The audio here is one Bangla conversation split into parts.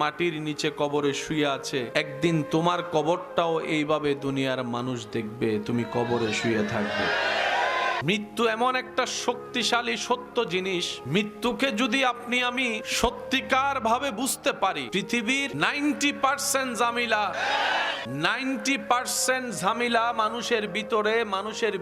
মাটির নিচে কবরে শুয়ে আছে, একদিন তোমার কবরটাও এইভাবে দুনিয়ার মানুষ দেখবে, তুমি কবরে শুয়ে থাকবে। মৃত্যু এমন একটা শক্তিশালী সত্য জিনিস, মৃত্যুকে যদি আপনি আমি সত্যিকার ভাবে বুঝতে পারি, পৃথিবীর 90% ঝামেলা 90% ঝামেলা মানুষের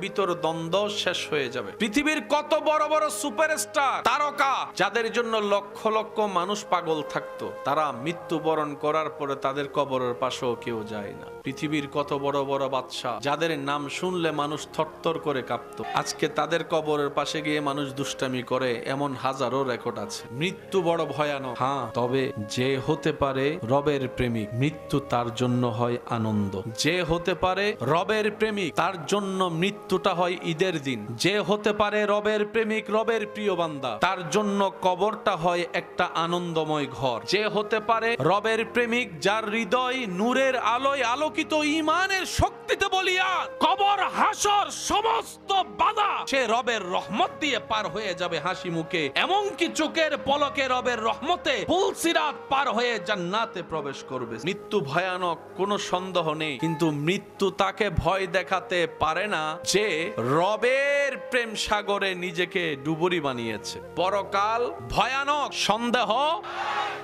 ভিতর দ্বন্দ্ব শেষ হয়ে যাবে। পৃথিবীর কত বড় বড় সুপারস্টার তারকা যাদের জন্য লক্ষ লক্ষ মানুষ পাগল থাকতো, তারা মৃত্যুবরণ করার পরে তাদের কবরের পাশেও কেউ যায় না। পৃথিবীর কত বড় বড় বাদশা যাদের নাম শুনলে মানুষ থরথর করে কাঁপতো, আজকে তাদের কবরের পাশে গিয়ে মানুষ দুষ্টামি করে, এমন হাজারো রেকর্ড আছে। মৃত্যু বড় ভয়ানক, হ্যাঁ, তবে যে হতে পারে রবের প্রেমিক, মৃত্যু তার জন্য হয় আনন্দ। যে হতে পারে রবের প্রেমিক, তার জন্য মৃত্যুটা হয় ঈদের দিন। যে হতে পারে রবের প্রেমিক, রবের প্রিয় বান্দা, তার জন্য কবরটা হয় একটা আনন্দময় ঘর। যে হতে পারে রবের প্রেমিক, যার হৃদয় নূরের আলোয় আলোকিত, ঈমানের শক্তিতে বলিয়ান, কবর হাসর সমস্ত বাধা সে রবের রহমত দিয়ে পার হয়ে যাবে হাসি মুখে, এমনকি চোখের পলকে রবের রহমতে পুলসিরাত পার হয়ে জান্নাতে প্রবেশ করবে। মৃত্যু ভয়ানক, কোনো সন্দেহ নেই, কিন্তু মৃত্যু তাকে ভয় দেখাতে পারে না যে রবের প্রেম সাগরে নিজেকে ডুবুরি বানিয়েছে। পরকাল ভয়ানক, সন্দেহ,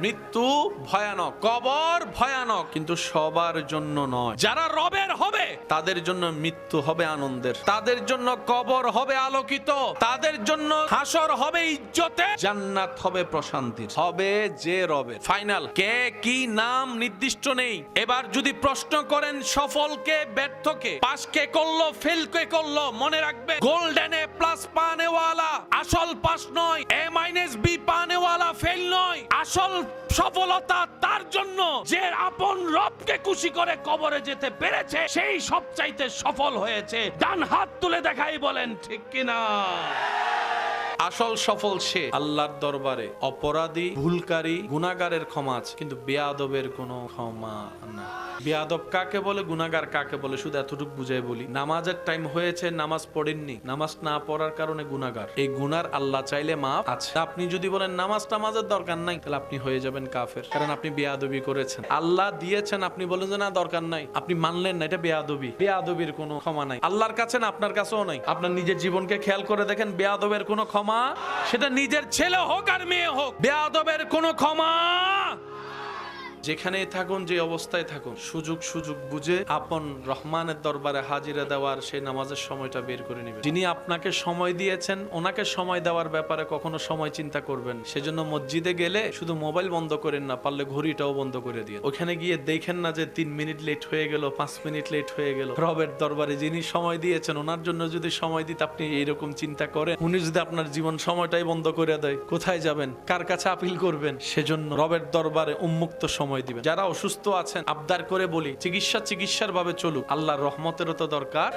মৃত্যু ভয়ানক, কবর ভয়ানক, কিন্তু সবার জন্য নয়। যারা রবের হবে তাদের জন্য মৃত্যু হবে আনন্দের, তাদের জন্য কবর হবে আলোকিত, তাদের জন্য হাসর হবে ইজ্জতে, জান্নাত হবে প্রশান্তির, হবে যে রবের। ফাইনাল কে কি নাম নির্দিষ্ট নেই। এবার যদি প্রশ্ন করেন সফলকে ব্যর্থকে, পাস কে করলো ফেল কে করলো, মনে রাখবে গোল্ডেন এ প্লাস পানেওয়ালা আসল পাস নয়, এ মাইনাস বি পানেওয়ালা ফেল নয়। আসল সফলতা তার জন্য যে আপন রবকে খুশি করে কবরে যেতে পেরেছে, সেই সবচাইতে সফল হয়েছে। ডান হাত তুলে দেখাই বলেন ঠিক কিনা। আসল সফল সে আল্লাহর দরবারে অপরাধী, ভুলকারী, গুনাহগারের ক্ষমা আছে, কিন্তু বেয়াদবের কোনো ক্ষমা না। বেয়াদব কাকে বলে, গুনাহগার কাকে বলে, শুধু এতটুকু বুঝাই বলি। নামাজের টাইম হয়েছে, নামাজ পড়েননি, নামাজ না পড়ার কারণে গুনাহগার, এই গুনার আল্লাহ চাইলে মাফ আছে। আপনি যদি বলেন নামাজের দরকার নাই, তাহলে আপনি হয়ে যাবেন কাফের, কারণ আপনি বেয়াদবি করেছেন। আল্লাহ দিয়েছেন, আপনি বলেন যে না দরকার নাই, আপনি মানলেন না, এটা বেয়াদবি। বেয়াদবির কোনো ক্ষমা নাই আল্লাহর কাছে না, আপনার কাছেও নাই। আপনার নিজের জীবনকে খেয়াল করে দেখেন, বেয়াদবের কোনো ক্ষমা, সেটা নিজের ছেলে হোক আর মেয়ে হোক, বেয়াদবের কোনো ক্ষমা। যেখানেই থাকুন, যে অবস্থায় থাকুন, সুযোগ বুঝে আপন রহমানের দরবারে হাজিরা দেওয়ার সেই নামাজের সময়টা বের করে নেবেন। যিনি আপনাকে সময় দিয়েছেন, ওনাকে সময় দেওয়ার ব্যাপারে কখনো সময় চিন্তা করবেন। সেজন্য মসজিদে গেলে শুধু মোবাইল বন্ধ করেন না, পারলে ঘড়িটাও বন্ধ করে দিয়ে ওখানে গিয়ে দেখেন না যে 3 মিনিট লেট হয়ে গেল, 5 মিনিট লেট হয়ে গেল। রবের দরবারে যিনি সময় দিয়েছেন, ওনার জন্য যদি সময় দিতে আপনি এইরকম চিন্তা করেন, উনি যদি আপনার জীবন সময়টাই বন্ধ করে দেয়, কোথায় যাবেন, কার কাছে আপিল করবেন? সেজন্য রবের দরবারে উন্মুক্ত সময় দিবেন। যারা অসুস্থ আছেন, আবদার করে বলি, চিকিৎসার ভাবে চলুক, আল্লাহর রহমতেরও তো দরকার।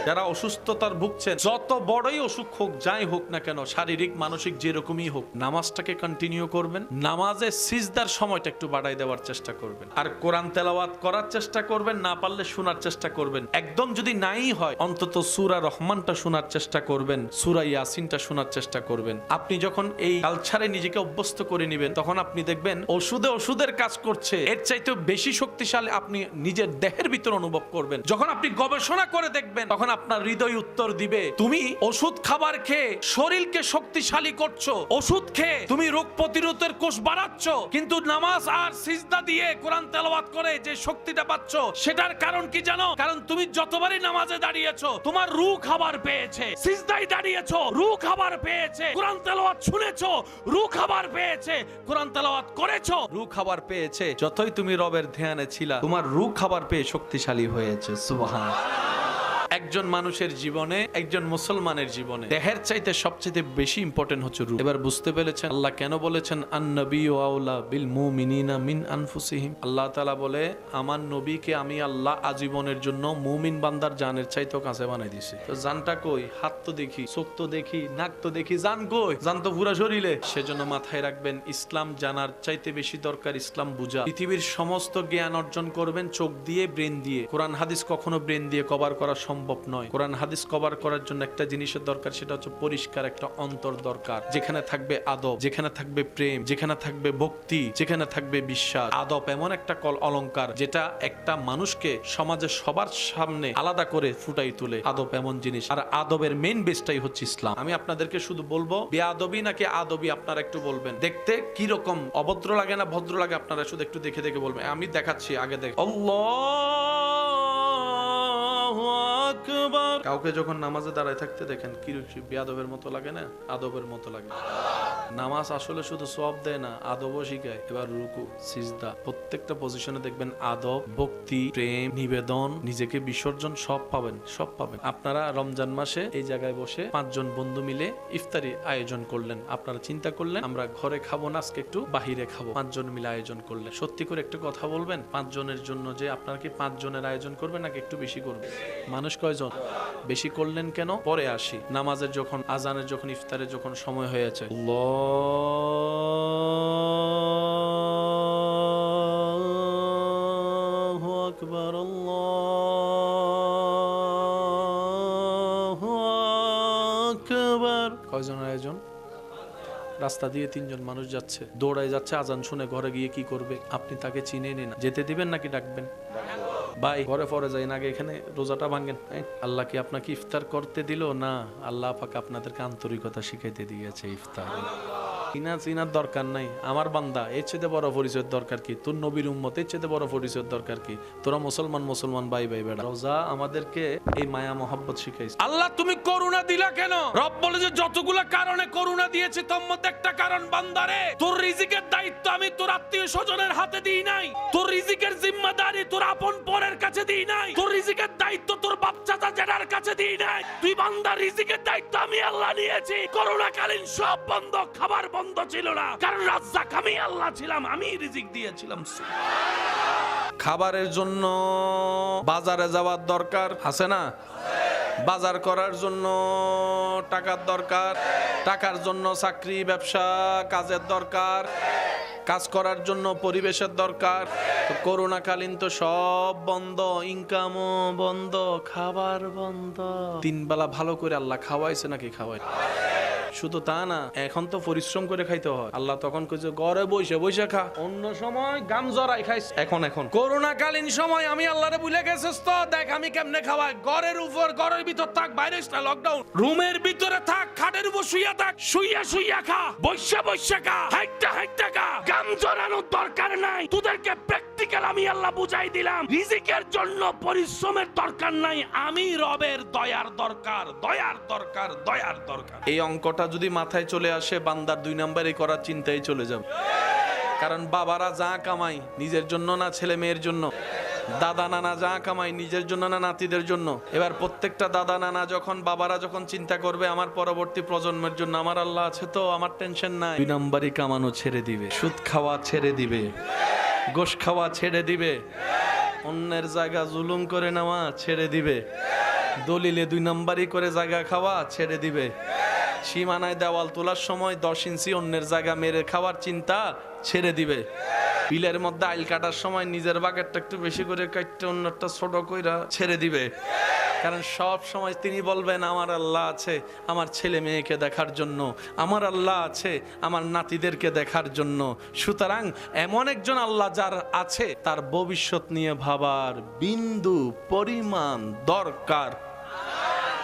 যারা অসুস্থতার ভুগছেন, যত বড়ই অসুখ হোক, যাই হোক না কেন, শারীরিক মানসিক যেরকমই হোক, নামাজটাকে কন্টিনিউ করবেন। নামাজে সিজদার সময়টা একটু বাড়াই দেওয়ার চেষ্টা করবেন, আর কোরআন তেলাওয়াত করার চেষ্টা করবেন, না পারলে শোনার চেষ্টা করবেন। একদম যদি নাই হয়, অন্তত সূরা রহমানটা শোনার চেষ্টা করবেন, সূরা ইয়াসিনটা শোনার চেষ্টা করবেন। আপনি যখন এই কালচারে নিজেকে অভ্যস্ত করে নেবেন, তখন আপনি দেখবেন ওষুধের কাজ করছে, এর চাইতে বেশি শক্তিশালী আপনি নিজের দেহের ভিতর অনুভব করবেন। যখন আপনি গবেষণা করে দেখবেন, তখন আপনার হৃদয় উত্তর দিবে, তুমি ওষুধ খাবার খেয়ে শরীরকে শক্তিশালী করছো, ওষুধ খেয়ে তুমি রোগ প্রতিরোধের কোষ বাড়াচ্ছ, কিন্তু নামাজ আর সিজদা দিয়ে কোরআন তেলাওয়াত করে যে শক্তিটা পাচ্ছ, সেটার কারণ কি জানো? কারণ তুমি যতবারই নামাজে দাঁড়িয়েছো, তোমার রূহ খাবার পেয়েছে। সিজদায় দাঁড়িয়েছো, রূহ খাবার পেয়েছে। কোরআন তেলাওয়াত শুনেছো, রূহ খাবার পেয়েছে। কোরআন তেলাওয়াত করেছো, রূহ খাবার পেয়েছে। যতই তুমি রবের ধ্যানে ছিলা, তোমার রূহ খাবার পেয়ে শক্তিশালী হয়েছে। সুবহানাল্লাহ। একজন মানুষের জীবনে, একজন মুসলমানের জীবনে দেহের চাইতে সবচেয়ে বেশি ইম্পর্টেন্ট হচ্ছে রূহ। এবার বুঝতে পেরেছেন আল্লাহ কেন বলেছেন আন-নাবিয়্যু আওলা বিল মুমিনিনা মিন আনফুসিহিম। আল্লাহ তাআলা বলে, আমার নবীকে আমি আল্লাহ আজীবনের জন্য মুমিন বান্দার জানের চাইতেও কাছে বানাই দিয়েছি। তো জানটা কই? হাত তো দেখি, চোখ তো দেখি, নাক তো দেখি, জান কই? জান তো পুরা শরীরে। সেজন্য মাথায় রাখবেন, ইসলাম জানার চাইতে বেশি দরকার ইসলাম বুঝা। পৃথিবীর সমস্ত জ্ঞান অর্জন করবেন চোখ দিয়ে, ব্রেন দিয়ে। কোরআন হাদিস কখনো ব্রেন দিয়ে কভার করা সম্ভব সম্ভব নয়। কোরআন হাদিস কভার করার জন্য একটা জিনিসের দরকার, সেটা হচ্ছে পরিষ্কার একটা অন্তর দরকার, যেখানে থাকবে আদব, যেখানে থাকবে প্রেম, যেখানে থাকবে ভক্তি, যেখানে থাকবে বিশ্বাস। আদব এমন একটা অলংকার যেটা একটা মানুষকে সমাজে সবার সামনে আলাদা করে ফুটাই তুলে। আদব এমন জিনিস, আর আদবের মেইন বেসটাই হচ্ছে ইসলাম। আমি আপনাদেরকে শুধু বলবো, বেআদবি নাকি আদবি আপনারা একটু বলবেন। দেখতে কি রকম অভদ্র লাগে না ভদ্র লাগে, আপনারা শুধু একটু দেখে দেখে বলবেন। আমি দেখাচ্ছি, আগে দেখ। আল্লাহু আকবার। কাউকে যখন নামাজে দাঁড়ায় থাকতে দেখেন কি বেআদবের মতো লাগে না, আদবের মতো লাগে। নামাজ আসলে শুধু সওয়াব দেয় না, আদবও শিখায়। এবার রুকু, সিজদা, প্রত্যেকটা পজিশনে দেখবেন আদব, ভক্তি, প্রেম, নিবেদন, নিজেকে বিসর্জন সব পাবেন, সব পাবেন। আপনারা রমজান মাসে এই জায়গায় বসে 5 জন বন্ধু মিলে ইফতারি আয়োজন করলেন। আপনারা চিন্তা করলেন আমরা ঘরে খাবো না, আজকে একটু বাহিরে খাবো। 5 জন মিলে আয়োজন করলেন। সত্যি করে একটু কথা বলবেন, 5 জনের জন্য যে আপনারা কি 5 জনের আয়োজন করবেন নাকি একটু বেশি করবেন? মানুষ কয়জন? বেশি করলেন কেন? পরে আসি। নামাজের যখন, আজানের যখন, ইফতারের যখন সময় হয়েছে, আল্লাহু আকবার, আল্লাহু আকবার। কয়জনের আয়োজন? রাস্তা দিয়ে 3 জন মানুষ যাচ্ছে, দৌড়ায় যাচ্ছে, আজান শুনে ঘরে গিয়ে কি করবে? আপনি তাকে চিনে নিন, যেতে দিবেন নাকি ডাকবেন? ভাই ঘরে পরে যাই না, আগে এখানে রোজাটা ভাঙেন। আল্লাহ কি আপনাকে ইফতার করতে দিল? না, আল্লাহ পাক আপনাদেরকে আন্তরিকতা শিখাইতে দিয়েছে। ইফতার চিনার দরকার নাই। আমার বান্দা, এর চেয়ে বড় পরিচয়ের দরকার কি? তোর নবীর উম্মত, এর চেয়ে বড় পরিচয়ের দরকার কি? তোরা মুসলমান ভাই ভাই বেড়া। রোজা আমাদেরকে এই মায়া মহব্বত শিখাইছে। আল্লাহ তুমি করুণা দিলা কেন? রব বলে যে যতগুলা কারণে করুণা দিয়েছে তোর মধ্যে একটা কারণ, বান্দারে তোর রিজিকের দায়িত্ব আমি তোর আত্মীয় স্বজনের হাতে দিই নাই। তোর রিজিকের জিম্মাদারি তোর আপন পরের কাছে দিই নাই। তোর রিজিকের দায়িত্ব তোর বাপ চাচা জেনার কাছে দিই নাই। তুই বান্দার রিজিকের দায়িত্ব আমি আল্লাহ নিয়েছি। করোনাকালীন সব বন্ধ, খাবার বন্ধ ছিল না, কারণ রাজ্জাক আমি আল্লাহ ছিলাম, আমি রিজিক দিয়েছিলাম। খাবারের জন্য বাজারে যাওয়ার দরকার আছে না? বাজার করার জন্য টাকার দরকার, টাকার জন্য চাকরি ব্যবসা কাজের দরকার, কাজ করার জন্য পরিবেশের দরকার। করোনাকালীন তো সব বন্ধ, ইনকামও বন্ধ, খাবার বন্ধ। 3 বেলা ভালো করে আল্লাহ খাওয়াইছে নাকি খাওয়াই? শুধু তা না, এখন তো পরিশ্রম করে খাইতে হয়। আল্লাহ তখন কইছে ঘরে বসে বসে খা। অন্য সময় গাম জরাই খাইস। এখন করোনাকালীন সময় আমি আল্লাহরে ভুলে গেছিস তো, দেখ আমি কেমনে খাওয়াই। ঘরের উপর, ঘরের ভিতর থাক, বাইরে লকডাউন। রুমের ভিতরে থাক, খাটের উপর শুইয়া থাক, শুইয়া খা, বসে খা, হাইটটা খা। গাম জরানোর দরকার নাই। তোদেরকে প্র্যাকটিক্যাল আমি আল্লাহ বুঝাই দিলাম। রিজিকের জন্য পরিশ্রমের দরকার নাই, আমি রবের দয়ার দরকার। এই অঙ্কটা যদি মাথায় চলে আসে, বান্দার 2 নাম্বারই করার চিন্তাই চলে যাবে। কারণ বাবারা যা কামাই নিজের জন্য না ছেলে মেয়ের জন্য, দাদা নানা যা কামাই নিজের জন্য না নাতিদের জন্য। এবার প্রত্যেকটা দাদা নানা যখন, বাবারা যখন চিন্তা করবে আমার পরবর্তী প্রজন্মের জন্য, আমার আল্লাহ আছে তো, আমার টেনশন নাই। 2 নাম্বারই কামানো ছেড়ে দিবে, সুদ খাওয়া ছেড়ে দিবে, গোশ খাওয়া ছেড়ে দিবে, অন্যের জায়গা জুলুম করে নেওয়া ছেড়ে দিবে, দলিলে 2 নাম্বারই করে জায়গা খাওয়া ছেড়ে দিবে, সীমানায় দেওয়াল তোলার সময় 10 ইঞ্চি অন্যের জায়গা মেরে খাওয়ার চিন্তা ছেড়ে দিবে, বিলের মধ্যে আইল কাটার সময় নিজের বাগেরটা একটু বেশি করে কাটতে অন্যটা ছোট কইরা ছেড়ে দিবে। কারণ সব সময় তিনি বলবেন আমার আল্লাহ আছে আমার ছেলে মেয়েকে দেখার জন্য, আমার আল্লাহ আছে আমার নাতিদেরকে দেখার জন্য। সুতরাং এমন একজন আল্লাহ যার আছে, তার ভবিষ্যৎ নিয়ে ভাবার বিন্দু পরিমাণ দরকার।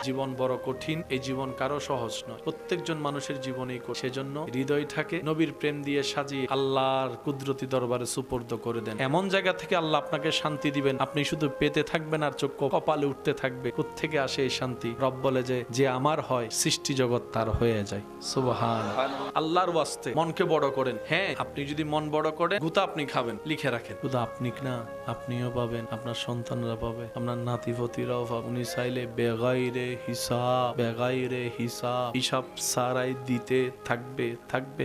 জীবন বড় কঠিন, এই জীবন কারো সহজ নয়, প্রত্যেকজন মানুষের জীবনেই কঠিন। সেজন্য হৃদয়টাকে নবীর প্রেম দিয়ে সাজিয়ে আল্লাহর কুদরতি দরবারে সুপর্দ করে দেন। এমন জায়গা থেকে আল্লাহ আপনাকে শান্তি দিবেন, আপনি শুধু পেতে থাকবেন আর চোখ কপালে উঠতে থাকবে। কোত্থেকে আসে এই শান্তি? রব বলে যে আমার হয় সৃষ্টি জগৎ তার হয়ে যায়। সুবহান আল্লাহর ওয়াস্তে মনকে বড় করেন। হ্যাঁ, আপনি যদি মন বড় করেন, গুতা আপনি খাবেন, লিখে রাখেন। শুধু আপনি না, আপনিও পাবেন, আপনার সন্তানরা পাবে, আপনার নাতিপতিরাও পাবে। উনি চাইলে বেগাইরে হিসাব সারাই দিতে থাকবে,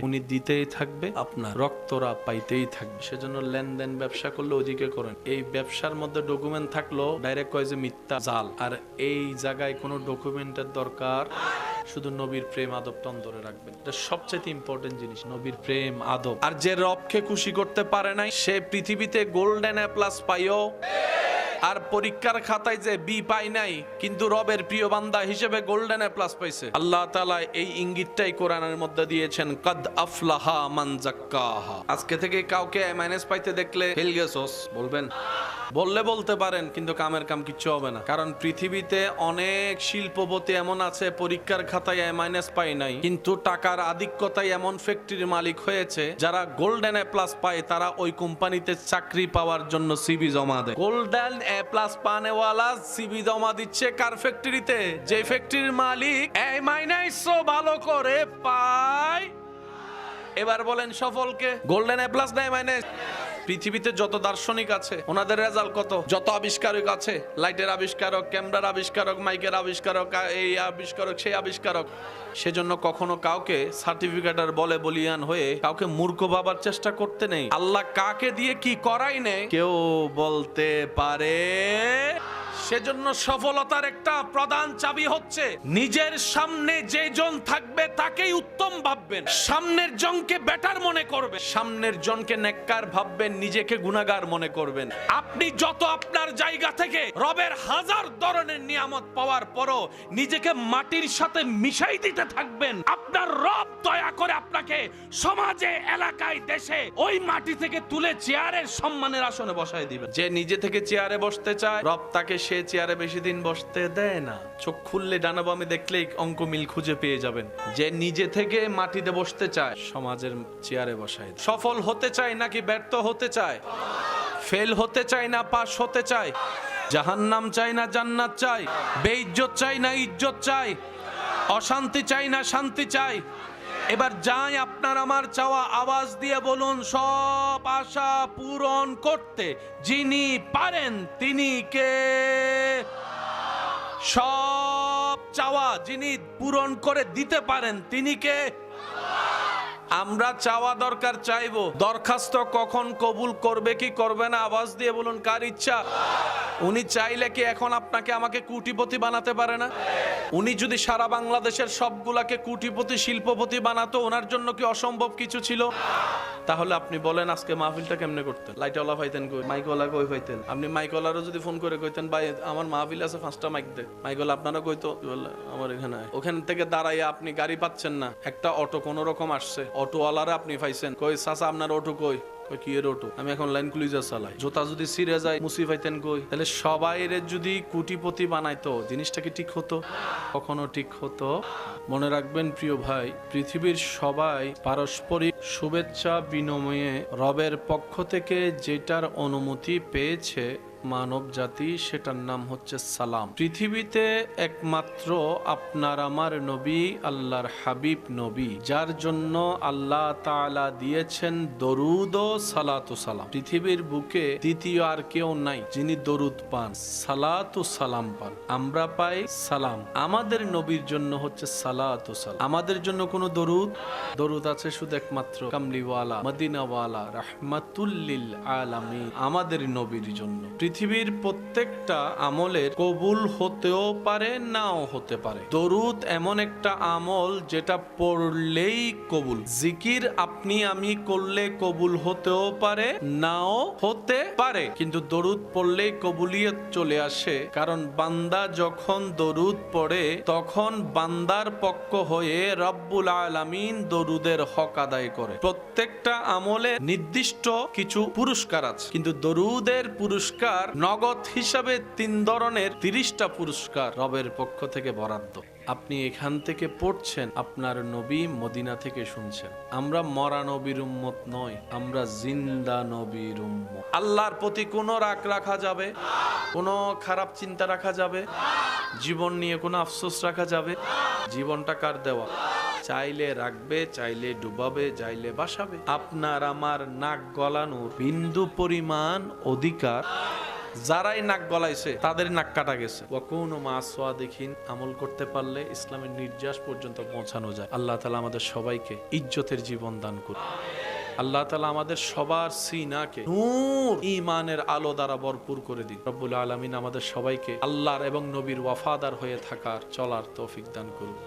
উনি দিতেই থাকবে, আপনার রক্তরা পাইতেই থাকবে। সেজন্য লেনদেন ব্যবসা করলে ওদিকে করেন। এই ব্যবসার মধ্যে ডকুমেন্ট থাকলো ডাইরেক্ট কয় যে মিথ্যা, জাল। আর এই জায়গায় কোনো ডকুমেন্টের দরকার, শুধু নবীর প্রেম আদবটা অন্তরে রাখবেন। এটা সবচেয়ে ইম্পর্টেন্ট জিনিস, নবীর প্রেম আদব। আর যে রবকে খুশি করতে পারে নাই, সে পৃথিবীতে গোল্ডেন এ প্লাস পাইও আর পরীক্ষার খাতায় যে বি পাই নাই, কিন্তু রবের প্রিয় বান্দা হিসেবে গোল্ডেন এ প্লাস পাইছে। আল্লাহ তাআলা এই ইঙ্গিতটাই কোরআনের মধ্যে দিয়েছেন, কদ আফলাহা মান যাক্কাহা। আজকে থেকে কাউকে এ মাইনাস পাইতে দেখলে ফেল গেছস বলবেন? বললে বলতে পারেন, কিন্তু কামের কাম কিচ্ছু হবে না। কারণ পৃথিবীতে অনেক শিল্পপতি এমন আছে পরীক্ষার খাতায় এ মাইনাস পায় নাই, কিন্তু টাকার আধিক্যতায় এমন ফ্যাক্টরির মালিক হয়েছে যারা গোল্ডেন এ প্লাস পায় তারা ওই কোম্পানিতে চাকরি পাওয়ার জন্য সিভি জমা দেয়। গোল্ডেন এ প্লাস পানেওয়ালা সিভি জমা দিচ্ছে কার ফ্যাক্টরিতে? যে ফ্যাক্টরির মালিক এ মাইনাস ভালো করে পায়। এবার বলেন সফলকে? গোল্ডেন এ প্লাস না এ মাইনাস? পৃথিবীতে যত দার্শনিক আছে ওনাদের রেজাল্ট কত? যত আবিষ্কারক আছে, লাইটের আবিষ্কারক, ক্যামেরার আবিষ্কারক, মাইকের আবিষ্কারক, এই আবিষ্কারক, সেই আবিষ্কারক, সেজন্য কখনো কাউকে সার্টিফিকেটের বলে বলিয়ান হয়ে কাউকে মূর্খ ভাবার চেষ্টা করতে নেই। আল্লাহ কাকে দিয়ে কি করাই নেই কেউ বলতে পারে। সেজন্য সফলতার একটা প্রধান চাবি হচ্ছে নিজের সামনে যে জন থাকবে তাকেই উত্তম ভাববেন, সামনের জনকে বেটার মনে করবেন, সামনের জনকে নেককার ভাববেন, নিজেকে গুনাহগার মনে করবেন। আপনি যত আপনার জায়গা থেকে রবের হাজার ধরনের নিয়ামত পাওয়ার পরও নিজেকে মাটির সাথে মিশাই দিতে থাকবেন, আপনার রব দয়া করে আপনাকে সমাজে, এলাকায়, দেশে ওই মাটি থেকে তুলে চেয়ারের সম্মানের আসনে বসায় দিবেন। যে নিজে থেকে চেয়ারে বসতে চায়, রব তাকে সে চেয়ারে বেশি দিন বসতে দেয় না। চোখ খুললে ডানা বামে দেখলেই অঙ্ক মিল খুঁজে পেয়ে যাবেন। যে নিজে থেকে মাটিতে বসতে চায়, সমাজের চেয়ারে বসায়। সফল হতে চায় নাকি ব্যর্থ হতে চায়? ফেল হতে চায় না পাস হতে চায়? জাহান্নাম চাই না জান্নাত চাই? বেইজ্জত চাই না ইজ্জত চাই? অশান্তি চাই না শান্তি চাই? এবার যাই আপনার আমার চাওয়া আওয়াজ দিয়ে বলুন, সব আশা পূরণ করতে যিনি পারেন তিনি কে? সব চাওয়া যিনি পূরণ করে দিতে পারেন তিনি কে? আমরা চাওয়া দরকার চাইবো, দরখাস্ত কখন কবুল করবে কি করবে না আওয়াজ দিয়ে বলুন কার ইচ্ছা? উনি চাইলে কি এখন আপনাকে আমাকে কোটিপতি বানাতে পারে না? উনি যদি সারা বাংলাদেশের সবগুলাকে কোটিপতি শিল্পপতি বানাতো, ওনার জন্য কি অসম্ভব কিছু ছিল? তাহলে আপনি বলেন আজকে মাহফিলটা কেমনে করতেন? লাইটওয়ালা পাইতেন কই? মাইকওয়ালা কই পাইতেন? আপনি মাইকওয়ালারও যদি ফোন করে কইতেন ভাই আমার মাহফিল আছে 5টা মাইক দে, মাইকওয়ালা আপনারা কইতো বলে আমার এখানে। ওখান থেকে দাঁড়াইয়া আপনি গাড়ি পাচ্ছেন না, একটা অটো কোন রকম আসছে, অটোওয়ালারা আপনি পাইছেন, কই চাচা আপনার অটো কই? কি এর অটো? আমি এখন লাইন ক্লুজার চালাই। জোতা যদি ছিঁড়ে যায় মুসি পাইতেন কই? তাহলে সবাইরে যদি কোটিপতি বানাইতো জিনিসটা কি ঠিক হতো? কখনো ঠিক হতো? মনে রাখবেন প্রিয় ভাই, পৃথিবীর সবাই পারস্পরিক শুভেচ্ছা বিনিময়ে রবের পক্ষ থেকে যেটার অনুমতি পেয়েছে মানব জাতি, সেটার নাম হচ্ছে সালাম। পৃথিবীতে একমাত্র আপনার আমার নবী আল্লাহর হাবিব নবী, যার জন্য আল্লাহ তাআলা দিয়েছেন দরুদ ও সালাতু সালাম। পৃথিবীর বুকে দ্বিতীয় আর কেউ নাই যিনি দরুদ পান, সালাতু সালাম পান। আমরা পাই সালাম, আমাদের নবীর জন্য হচ্ছে সালাতু সালাম। আমাদের জন্য কোনো দরুদ আছে শুধু একমাত্র কামলিওয়ালা, মদিনাওয়ালা, রাহমাতুল লিল আলামিন, আমাদের নবীর জন্য। পৃথিবীর প্রত্যেকটা আমলের কবুল হতেও পারে নাও হতে পারে। দরুদ এমন একটা আমল যেটা পড়লেই কবুল। জিকির আপনি আমি করলে কবুল হতেও পারে নাও হতে পারে, কিন্তু দরুদ পড়লেই কবুলিয়ত চলে আসে। কারণ বান্দা যখন দরুদ পড়ে তখন বান্দার পক্ষ হয়ে রব্বুল আলামিন দরুদের হক আদায় করে। প্রত্যেকটা আমলে নির্দিষ্ট কিছু পুরস্কার আছে, কিন্তু দরুদের পুরস্কার নগদ হিসাবে 3 ধরনের 30টা পুরস্কার রবের পক্ষ থেকে বরাদ্দ। আপনি এখান থেকে পড়ছেন, আপনার নবী মদিনা থেকে শুনছেন। আমরা মরা নবীর উম্মত নই, আমরা জিন্দা নবীর উম্মত। আল্লাহর প্রতি কোনো রাগ রাখা যাবে, কোনো খারাপ চিন্তা রাখা যাবে, জীবন নিয়ে কোনো আফসোস রাখা যাবে? জীবনটা কার দেওয়া? চাইলে রাখবে, চাইলে ডুবাবে, চাইলে বাসাবে। আপনার আমার নাক গলানোর বিন্দু পরিমাণ অধিকার যারাই নাক গলাইছে তাদের নাক কাটা গেছে। ওয়াকুনু মাসওয়াদিকিন, আমল করতে পারলে ইসলামের নির্যাস পর্যন্ত পৌঁছানো যায়। আল্লাহ তাআলা আমাদের সবাইকে ইজ্জতের জীবন দান করুন। আল্লাহ তাআলা আমাদের সবার সিনাকে নূর ঈমানের আলো দ্বারা ভরপুর করে দিন। রব্বুল আলামিন আমাদের সবাইকে আল্লাহর এবং নবীর ওয়াফাদার হয়ে থাকার, চলার তৌফিক দান করুন।